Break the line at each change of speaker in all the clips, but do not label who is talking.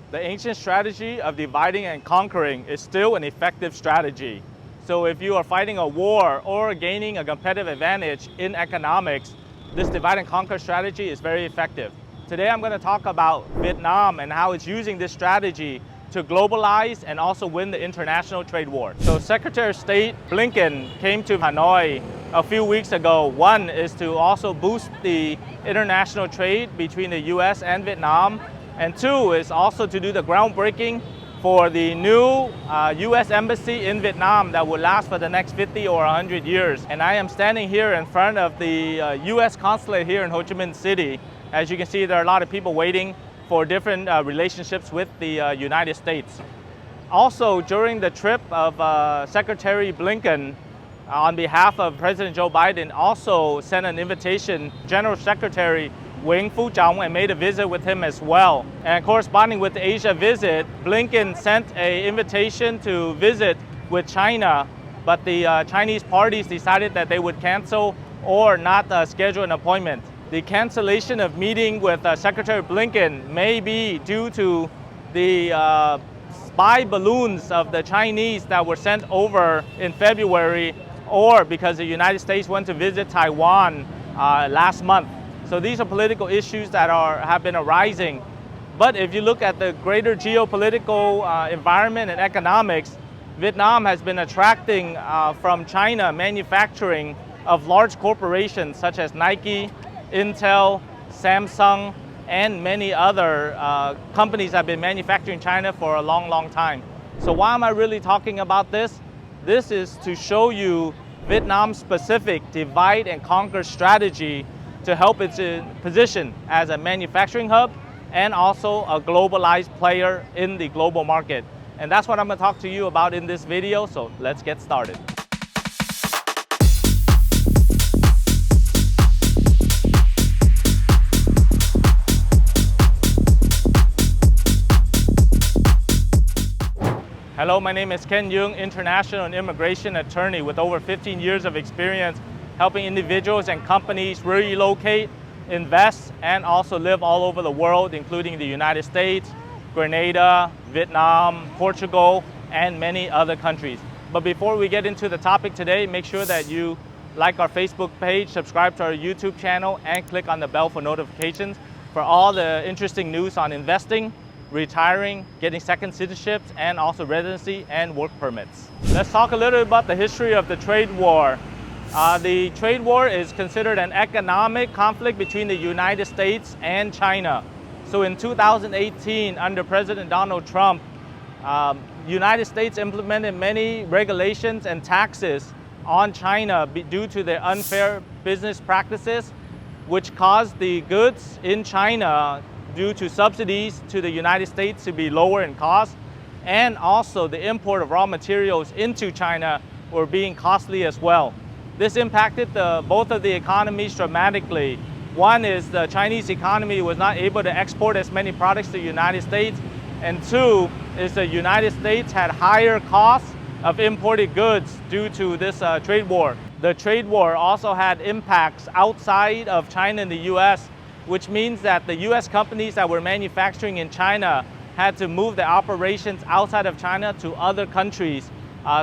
The ancient strategy of dividing and conquering is still an effective strategy. So if you are fighting a war or gaining a competitive advantage in economics, this divide and conquer strategy is very effective. Today I'm going to talk about Vietnam and how it's using this strategy to globalize and also win the international trade war. So Secretary of State Blinken came to Hanoi a few weeks ago. One is to also boost the international trade between the US and Vietnam. And two is also to do the groundbreaking for the new US Embassy in Vietnam that will last for the next 50 or 100 years. And I am standing here in front of the US Consulate here in Ho Chi Minh City. As you can see, there are a lot of people waiting for different relationships with the United States. Also, during the trip of Secretary Blinken, on behalf of President Joe Biden, also sent an invitation, General Secretary Wing Phu Trong, and made a visit with him as well. And corresponding with the Asia visit, Blinken sent an invitation to visit with China, but the Chinese parties decided that they would cancel or not schedule an appointment. The cancellation of meeting with Secretary Blinken may be due to the spy balloons of the Chinese that were sent over in February, or because the United States went to visit Taiwan last month. So these are political issues that have been arising. But if you look at the greater geopolitical environment and economics, Vietnam has been attracting from China manufacturing of large corporations such as Nike, Intel, Samsung, and many other companies have been manufacturing in China for a long, long time. So why am I really talking about this? This is to show you Vietnam's specific divide and conquer strategy to help its position as a manufacturing hub and also a globalized player in the global market. And that's what I'm going to talk to you about in this video, so let's get started. Hello, my name is Ken Duong, international and immigration attorney with over 15 years of experience helping individuals and companies relocate, invest, and also live all over the world, including the United States, Grenada, Vietnam, Portugal, and many other countries. But before we get into the topic today, make sure that you like our Facebook page, subscribe to our YouTube channel, and click on the bell for notifications for all the interesting news on investing, retiring, getting second citizenships, and also residency and work permits. Let's talk a little bit about the history of the trade war. The trade war is considered an economic conflict between the United States and China. So in 2018, under President Donald Trump, United States implemented many regulations and taxes on China due to their unfair business practices, which caused the goods in China due to subsidies to the United States to be lower in cost, and also the import of raw materials into China were being costly as well. This impacted both of the economies dramatically. One is the Chinese economy was not able to export as many products to the United States, and two is the United States had higher costs of imported goods due to this trade war. The trade war also had impacts outside of China and the US, which means that the US companies that were manufacturing in China had to move their operations outside of China to other countries,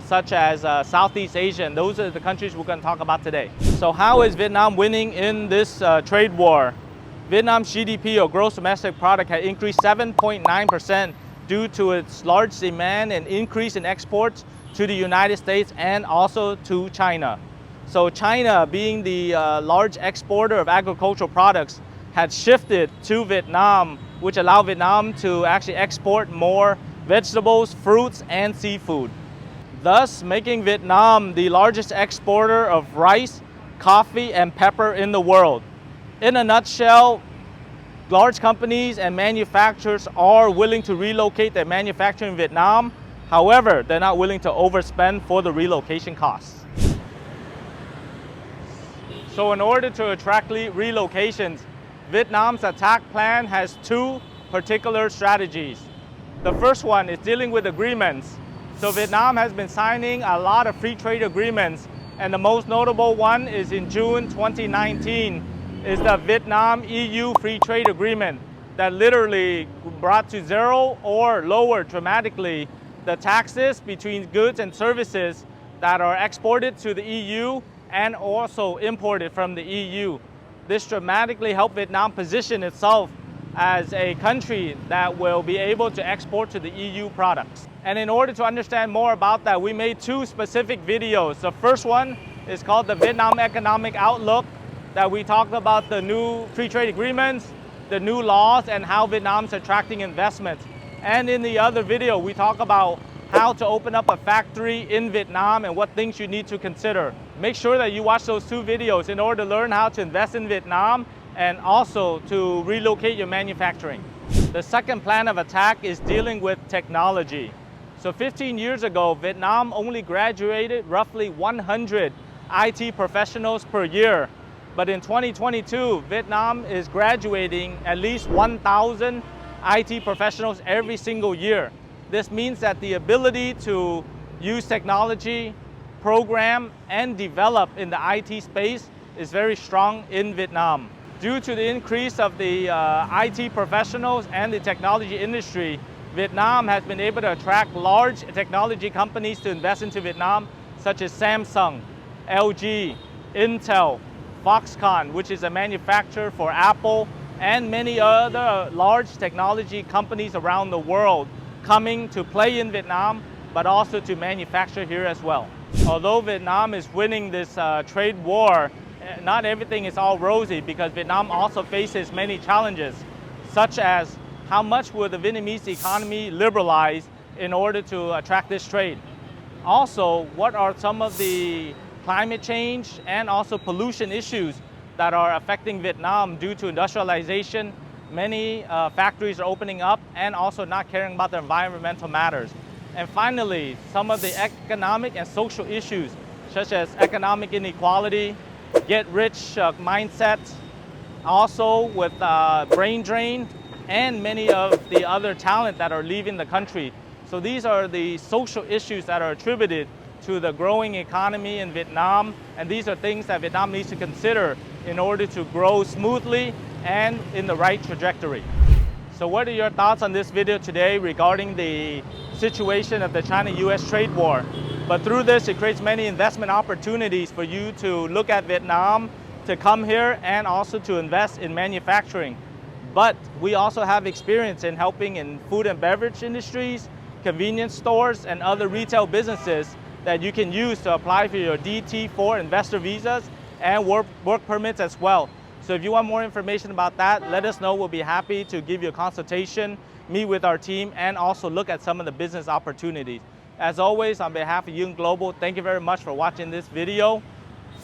such as Southeast Asia, and those are the countries we're going to talk about today. So how is Vietnam winning in this trade war? Vietnam's GDP, or gross domestic product, had increased 7.9% due to its large demand and increase in exports to the United States and also to China. So China, being the large exporter of agricultural products, had shifted to Vietnam, which allowed Vietnam to actually export more vegetables, fruits, and seafood, thus making Vietnam the largest exporter of rice, coffee, and pepper in the world. In a nutshell, large companies and manufacturers are willing to relocate their manufacturing in Vietnam. However, they're not willing to overspend for the relocation costs. So in order to attract relocations, Vietnam's attack plan has two particular strategies. The first one is dealing with agreements. So Vietnam has been signing a lot of free trade agreements, and the most notable one is in June 2019 is the Vietnam-EU Free Trade Agreement. that literally brought to zero or lowered dramatically the taxes between goods and services that are exported to the EU and also imported from the EU. This dramatically helped Vietnam position itself as a country that will be able to export to the EU products. And in order to understand more about that, we made two specific videos. The first one is called the Vietnam Economic Outlook, that we talked about the new free trade agreements, the new laws, and how Vietnam's attracting investments. And in the other video, we talk about how to open up a factory in Vietnam and what things you need to consider. Make sure that you watch those two videos in order to learn how to invest in Vietnam and also to relocate your manufacturing. The second plan of attack is dealing with technology. So 15 years ago, Vietnam only graduated roughly 100 IT professionals per year. But in 2022, Vietnam is graduating at least 1,000 IT professionals every single year. This means that the ability to use technology, program, and develop in the IT space is very strong in Vietnam. Due to the increase of the IT professionals and the technology industry, Vietnam has been able to attract large technology companies to invest into Vietnam, such as Samsung, LG, Intel, Foxconn, which is a manufacturer for Apple, and many other large technology companies around the world coming to play in Vietnam, but also to manufacture here as well. Although Vietnam is winning this trade war, not everything is all rosy, because Vietnam also faces many challenges, such as how much will the Vietnamese economy liberalize in order to attract this trade? Also, what are some of the climate change and also pollution issues that are affecting Vietnam due to industrialization? Many factories are opening up and also not caring about the environmental matters. And finally, some of the economic and social issues, such as economic inequality, get-rich mindset, also with brain drain, and many of the other talent that are leaving the country. So these are the social issues that are attributed to the growing economy in Vietnam, and these are things that Vietnam needs to consider in order to grow smoothly and in the right trajectory. So what are your thoughts on this video today regarding the situation of the China-US trade war? But through this, it creates many investment opportunities for you to look at Vietnam, to come here and also to invest in manufacturing. But we also have experience in helping in food and beverage industries, convenience stores, and other retail businesses that you can use to apply for your DT4 investor visas and work permits as well. So if you want more information about that, let us know. We'll be happy to give you a consultation, meet with our team, and also look at some of the business opportunities. As always, on behalf of Duong Global, thank you very much for watching this video.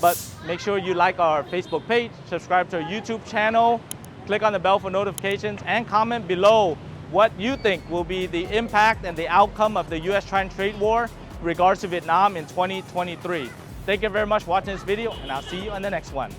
But make sure you like our Facebook page, subscribe to our YouTube channel, click on the bell for notifications, and comment below what you think will be the impact and the outcome of the US-China trade war in regards to Vietnam in 2023. Thank you very much for watching this video, and I'll see you on the next one.